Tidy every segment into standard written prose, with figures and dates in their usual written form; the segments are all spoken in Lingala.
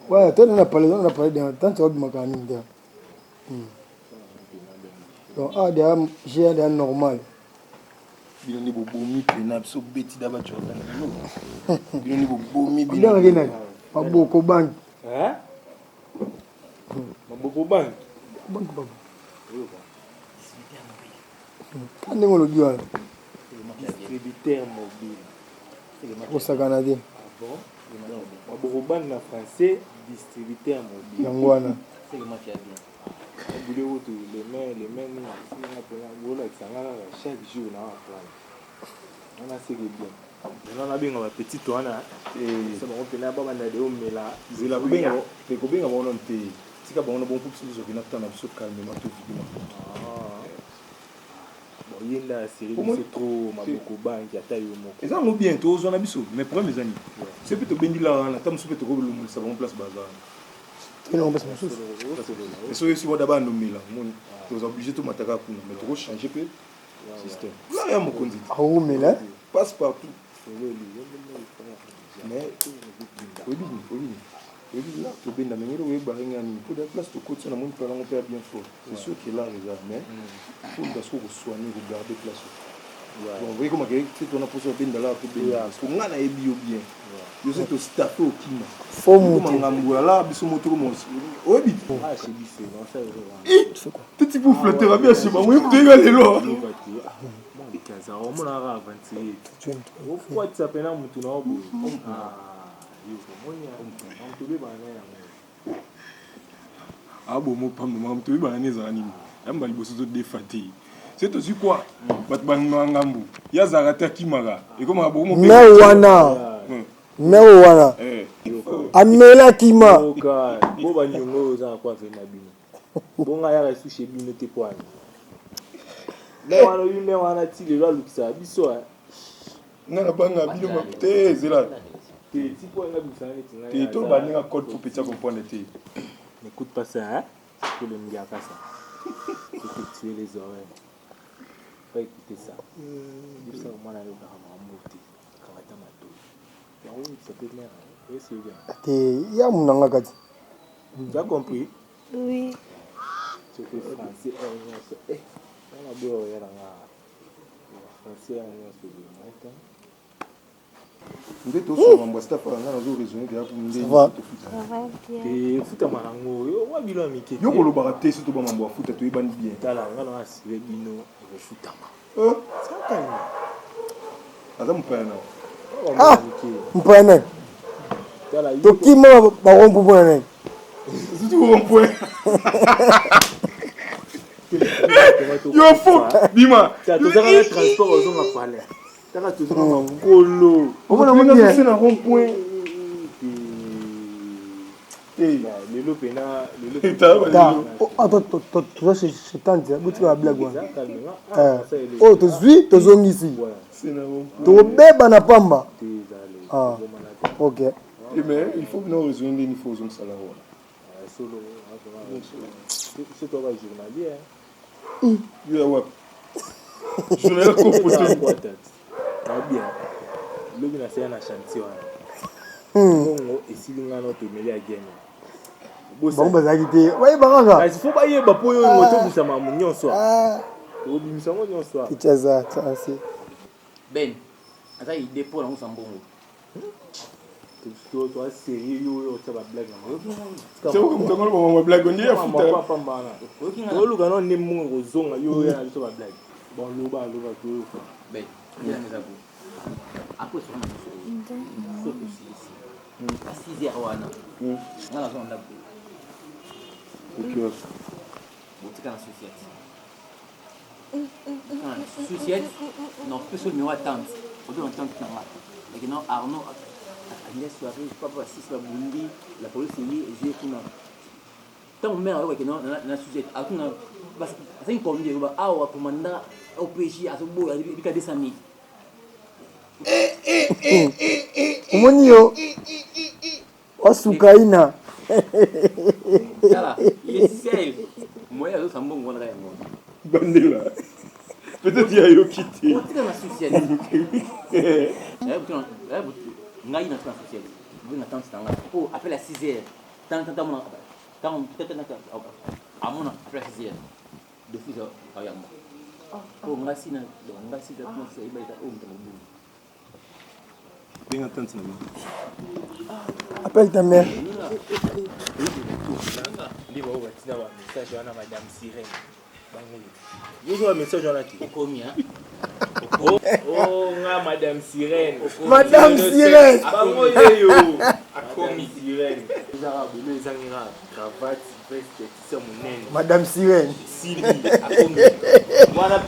Ouais, toi, on a parlé d'un temps, tu vas me gagner. Donc, j'ai un normal. Bino ni bobomi pena biso beti daba Jordan bino. Bino ni bobomi bino. Bino ngena. Maboko bank. Hein? Maboko bank. Bank baba. Quand on le dit là. Distributeur mobile. Au Canadien. Ah bon? Maboko bank na français distributeur mobile. Yangwana. C'est le match à bien. Les mains, chaque jour, on a série bien. On a bien un petit toit là. C'est bon, on a pas mal de hommes là. C'est la bien, mais combien on a été. Si on a bon coup de choses, on a tant de calme, tout bon, il y a la série, c'est trop, ma beaucoup bas, qui a taillé au mot. Et ça, on a bien, tous on a mis ça. Mais pour mes amis, c'est plutôt bien dit là, on a tant de soupe, ça va en place bazar. Mais si vous d'abord nommé là, vous êtes obligé de mettre à mais tu vas changer le système. Là, il y a mon conduit. Ah oui, mais là, passe partout. Mais, oui, là, tu bien dans le milieu, pour la place de côté, on a bien fort. C'est sûr qu'il a raison, mais il faut que vous soignez, vous gardez place. Vous voyez comment on a posé bien dans la coupe de parce qu'on a bien. Vous êtes au staff au Kima. Faut monter. Là, ils sont montés au monde. Oui, ah, c'est bissé, non, ça c'est quoi? Petit peu flatteur bien sûr, oui, vous devez aller là. Ah bon, moi, pas maman, tu es bien les animaux. J'aime pas les bosses de défater. C'est aussi quoi? Il y a Zarata Kimara. Et comment on a Mewana. Mewana. Amela Kima. Bon, il y a chez Bino Tepoine. Mais on a tiré là, Luxa, Bisso. Non, la banque a bien monté, c'est là. Tu es tout banni à code pour petit comprendre. N'écoute pas ça, hein? Pour le méga pas ça. Il faut tuer les oreilles. Pas écouter ça. Dis ça au moins, là, le gars va monter. Ça peut être l'air. Il y a mon angakati. Tu as compris? Oui. Tu es français, on a beau regarder français, Vous êtes aussi en bois, on a raisonné de ça va. Ça va bien. et foot à Marango, on a vu l'homme qui est. Yo ko baraté surtout ba mambo foot to ibani bien. Tala, on a assuré Bino, le foot à ma. Ça calme. Adam pana. Ah, mpana. To kima ba rompu bwana. Surtout un point. Yo fou, Bima. Tu as toujours un transport aux hommes à parler. Tu as toujours un colo. On va nous un rond-point. Le lopena, Attends, toi c'est tant dire, tu vas blague. Oh, tu suis, tu zone ici. C'est na rond. Tu beba na pamba. Ah. OK. Mais il faut que nous résoudre les niveaux de salaire. Solo, c'est toi journalier. Yo je ne comprends pas. Bien. Le bien c'est un chantier. Mongo esilinga no to meli agene. Bon bazakité. Ouais baranga. Il faut pas y ba poyo moto busama munyonso. Ah. O bimisa mo nyonso. Kichaza, ça c'est. Ben. Ata il dépôt na musambongo. Toi sérieux yo ça va blague na. C'est où comme on blague on dit à foot. Papa mbana. O luka no ne mungo zonga yo ya ça va blague. Bon loba to. Ben, il y a mes abos. Après ça on faut aussi. À 6h wana. On a la zone là. OK. Bon, tu as la société. Société. Non, personne ne va tente. On doit entendre que là. Et non Arnaud Agnès soirée, papa si la Burundi, la police est joué pour nous. Tant mère avec non la société. À tout na parce que c'est comme dire ah au commandant au PJ à ce beau il y a des amis. Umonio. Osukaina. Voilà, il est seul. Moi, il y a d'autres bons gars. Bandela. Peut-être il y a eu quitté. On est dans la société. Là, vous n'avez pas la société. vous n'attendez pas. Oh, appelle à 6h. Tant, à mon appelle à 6h. De fils à Yambo. Oh, merci, merci, Appelle ta mère. Message à Madame Sirène. Vous avez un message à qui? Combien? Oh, Madame Sirène. Madame Sirène. Sirène. Les Arabes, les Anglais, cravate, veste, c'est mon aile. Madame Sirène. Sylvie, à combien? Voilà,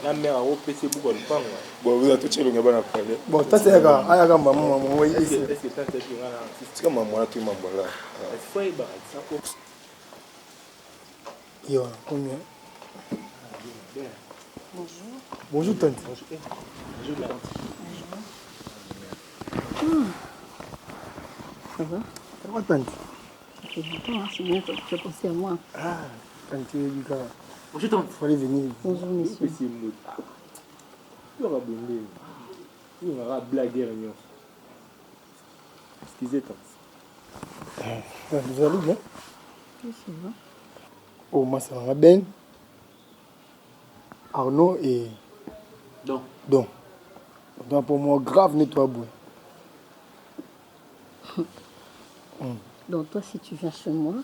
la mère au PC beaucoup de temps. Bon, vous avez touché le gars à parler. Bon, ça c'est un maman, oui. Est-ce que ça c'est C'est comme moi, tout le monde là. est-ce que ça peut Yo, combien? Bonjour. Bonjour, tante. Bonjour, tante. Ça va? Ça va, tante? Ça fait longtemps, hein, c'est bien que tu as pensé à moi. Ah, tante, Lucas. Bonjour, tante. Il fallait venir. Bonjour, monsieur. Tu vas bonner. Tu vas blaguer. Excusez, tante. Vous allez bien? Oui, ça va. Oh, moi, ça va bien. Arnaud et Donc, donc pour moi, grave nettoie-bois. Donc, toi, si tu viens chez moi,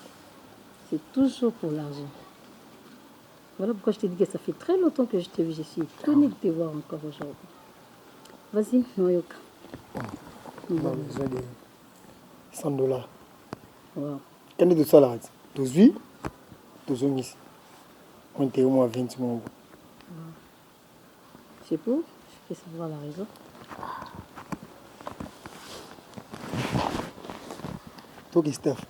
c'est toujours pour l'argent. Voilà pourquoi je t'ai dit que ça fait très longtemps que je t'ai vu. Je suis étonnée de te voir encore aujourd'hui. Vas-y, Noyoka. On a besoin de $100. Wow. Quand est-ce que ça là? 12 vies? 12 ans ici. On était au moins 20 mois. C'est pour? Je peux savoir la raison. Toi, Christophe.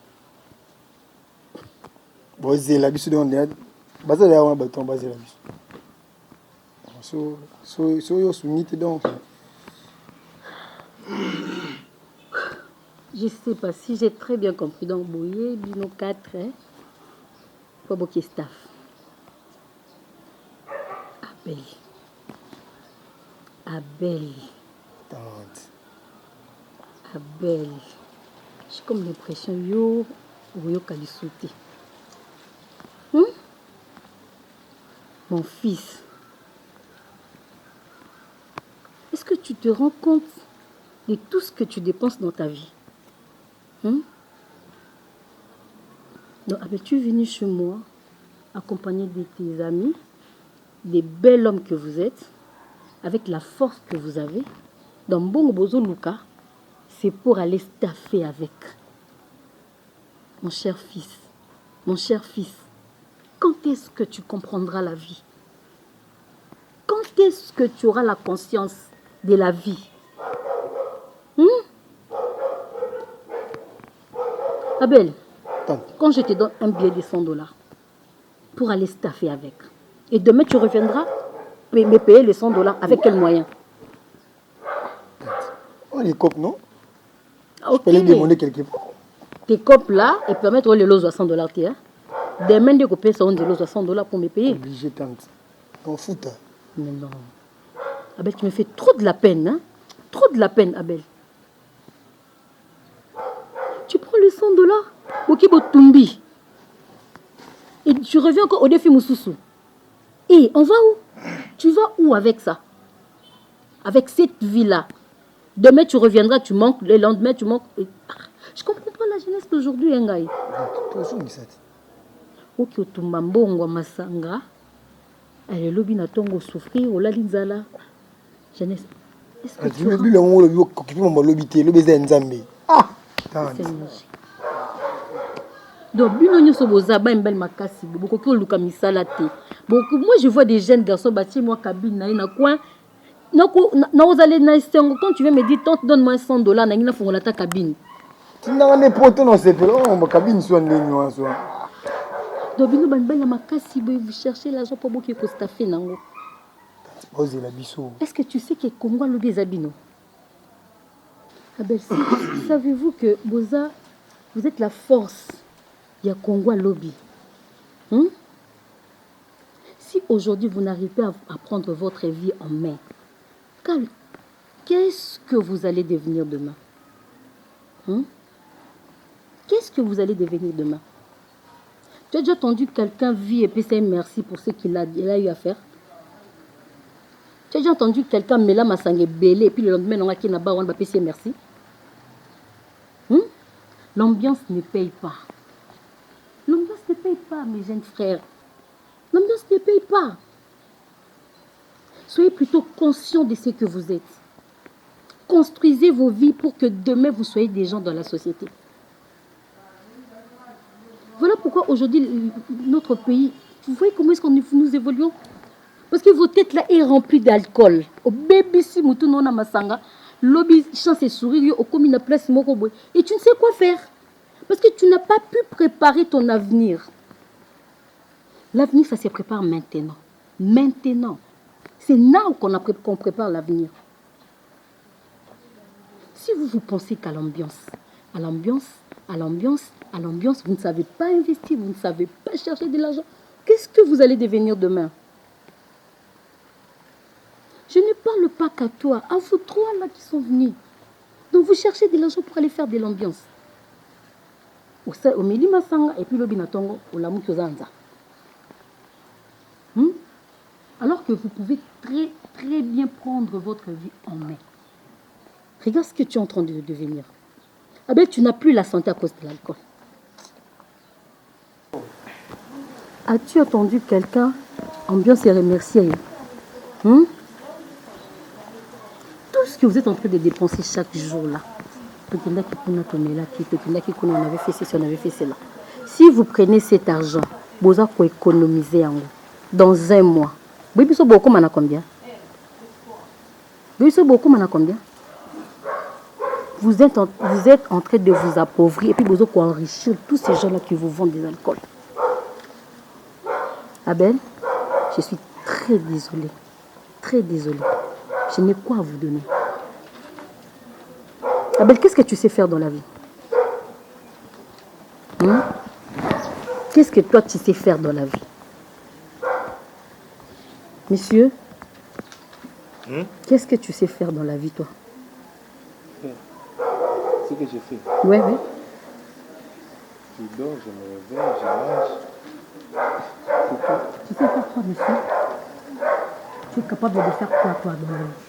Bon, c'est la biche de on est. Basé là, on a bâton, basé la biche. So, yo, sunite donc. Je sais pas si j'ai très bien compris. Donc, Boyer, Bino 4, hein? Pas beaucoup staff. Abel. Tante. Abel. J'ai comme l'impression yo kali sauter. Mon fils. Est-ce que tu te rends compte de tout ce que tu dépenses dans ta vie? Donc, Abel, tu es venu chez moi accompagné de tes amis, des bels hommes que vous êtes, avec la force que vous avez. Dans Bongo Bozo Luka, c'est pour aller staffer avec. Mon cher fils, quand est-ce que tu comprendras la vie? Quand est-ce que tu auras la conscience de la vie? Abel, quand je te donne un billet de $100 pour aller staffer avec, et demain tu reviendras me payer les $100 avec quel moyen? On les copes, non? Ok. Je peux les demander quelque part. Tes copes là et permettre les lots à $100. Demain de copier ça on de lots à $100 pour me payer. Obligé, tante. On fout. Mais non. Abel, tu me fais trop de la peine, hein? Trop de la peine, Abel. Tu prends les $100, Bokibo Tumbi. Et tu reviens encore au défi Moussoussou. Et on va où? Tu vas où avec ça? Avec cette vie-là. Demain, tu reviendras, tu manques. Le lendemain, tu manques. Je comprends pas la jeunesse d'aujourd'hui, Ngaï. Ok, Otumambongo Masanga. Elle est lobby na tongo souffrir, ou la linzala. Jeunesse. Est-ce que tu vu le mot le occupé mon lobby, le baiser Nzambe. Ah! Donc, Bino Soboza, une belle makasi, beaucoup de luka misala te. Beaucoup, moi je vois des jeunes garçons bâtir moi cabine na coin. Na vous allez na quand tu viens me dire tante donne-moi $100 na ngina fongola ta cabine. Tu n'as pas pote non c'est pas ma cabine soit ndeni soit. Donc Bino ban belle makasi, vous cherchez l'argent pour beaucoup que staffer nango. Osez la biso. Est-ce que tu sais que Congo lobby zabino? Abel, savez-vous que Boza, vous êtes la force? Il y a Congo lobby. Si aujourd'hui vous n'arrivez pas à prendre votre vie en main, qu'est-ce que vous allez devenir demain? Qu'est-ce que vous allez devenir demain? Tu as déjà entendu quelqu'un vivre et puis dire merci pour ce qu'il a eu à faire? Tu as déjà entendu quelqu'un me la massangé belé et puis le lendemain on a qui n'a pas on va dire merci? L'ambiance ne paye pas. L'ambiance ne paye pas, mes jeunes frères. L'ambiance ne paye pas. Soyez plutôt conscients de ce que vous êtes. Construisez vos vies pour que demain vous soyez des gens dans la société. Voilà pourquoi aujourd'hui, notre pays, vous voyez comment est-ce que nous évoluons? Parce que vos têtes là est remplie d'alcool. Au bébé si moutou non masanga, lobby chance et sourire au commis la place moko et tu ne sais quoi faire parce que tu n'as pas pu préparer ton avenir. L'avenir ça se prépare maintenant. Maintenant. C'est là qu'on prépare l'avenir. Si vous pensez qu'à l'ambiance, vous ne savez pas investir, vous ne savez pas chercher de l'argent, qu'est-ce que vous allez devenir demain? Je ne parle pas qu'à toi, à vous trois là qui sont venus. Donc vous cherchez de l'argent pour aller faire de l'ambiance. Au Meli Masanga et puis le Binatongo, au Lamu Kyozanza. Alors que vous pouvez très très bien prendre votre vie en main. Regarde ce que tu es en train de devenir. Ah ben tu n'as plus la santé à cause de l'alcool. As-tu entendu quelqu'un ambiance et remercier? Tout ce que vous êtes en train de dépenser chaque jour là. On avait fait ceci, on avait fait cela. Si vous prenez cet argent, vous allez économiser dans un mois. Vous êtes beaucoup mana combien? Vous êtes en train de vous appauvrir et puis vous allez enrichir tous ces gens-là qui vous vendent des alcools. Abel, je suis très désolée. Très désolée. Je n'ai quoi à vous donner. Abel, qu'est-ce que tu sais faire dans la vie? Qu'est-ce que toi tu sais faire dans la vie? Monsieur, qu'est-ce que tu sais faire dans la vie, toi? Ce que je fais. Oui. Je dors, je me réveille, je mange. Tu sais faire quoi, monsieur? Tu es capable de faire quoi, toi, dans la vie?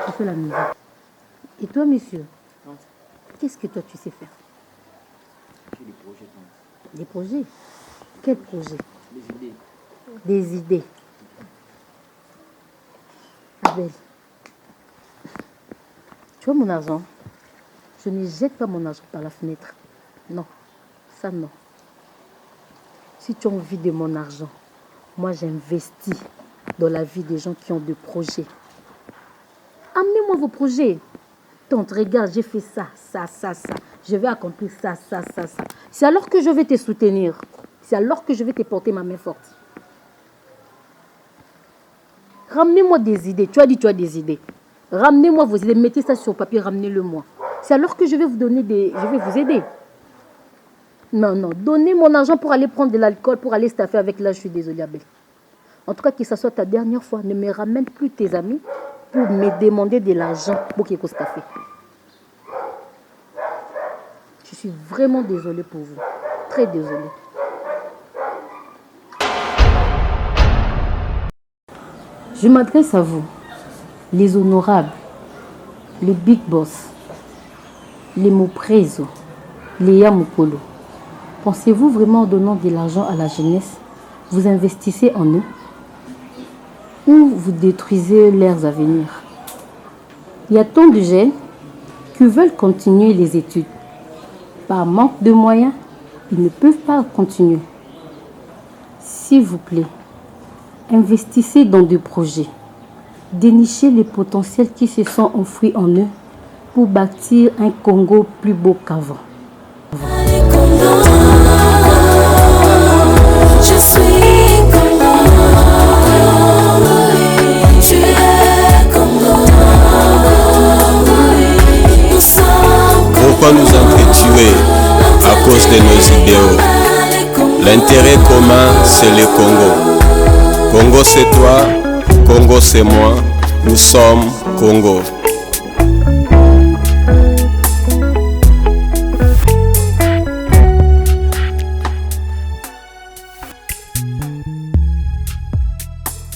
Tu fais la musique. Et toi, monsieur? Qu'est-ce que toi, tu sais faire? J'ai des projets. Des projets? Quels projets? Des idées. Des idées. Abel, tu vois mon argent? Je ne jette pas mon argent par la fenêtre. Non, ça non. Si tu as envie de mon argent, moi j'investis dans la vie des gens qui ont des projets. Amenez-moi vos projets. Tante, regarde, j'ai fait ça. Je vais accomplir ça. C'est alors que je vais te soutenir. C'est alors que je vais te porter ma main forte. Ramenez-moi des idées. Tu as dit tu as des idées. Ramenez-moi vos idées. Mettez ça sur papier, ramenez-le-moi. C'est alors que je vais vous donner je vais vous aider. Non. Donnez mon argent pour aller prendre de l'alcool, pour aller staffer avec là, je suis désolée, Abel. En tout cas, que ce soit ta dernière fois, ne me ramène plus tes amis pour me demander de l'argent pour qu'il y ait staffer. Je suis vraiment désolée pour vous. Très désolée. Je m'adresse à vous, les honorables, les big boss, les Moprezo, les Yamukolo. Pensez-vous vraiment en donnant de l'argent à la jeunesse, vous investissez en eux ou vous détruisez leurs avenirs? Il y a tant de jeunes qui veulent continuer les études. Par manque de moyens, ils ne peuvent pas continuer. S'il vous plaît, investissez dans des projets. Dénichez les potentiels qui se sont enfouis en eux pour bâtir un Congo plus beau qu'avant. Je suis Congo, tu es Congo. Nous sommes Pourquoi nous entretuer à cause de nos idéaux? L'intérêt commun, c'est le Congo. Congo c'est toi, Congo c'est moi, Nous sommes Congo.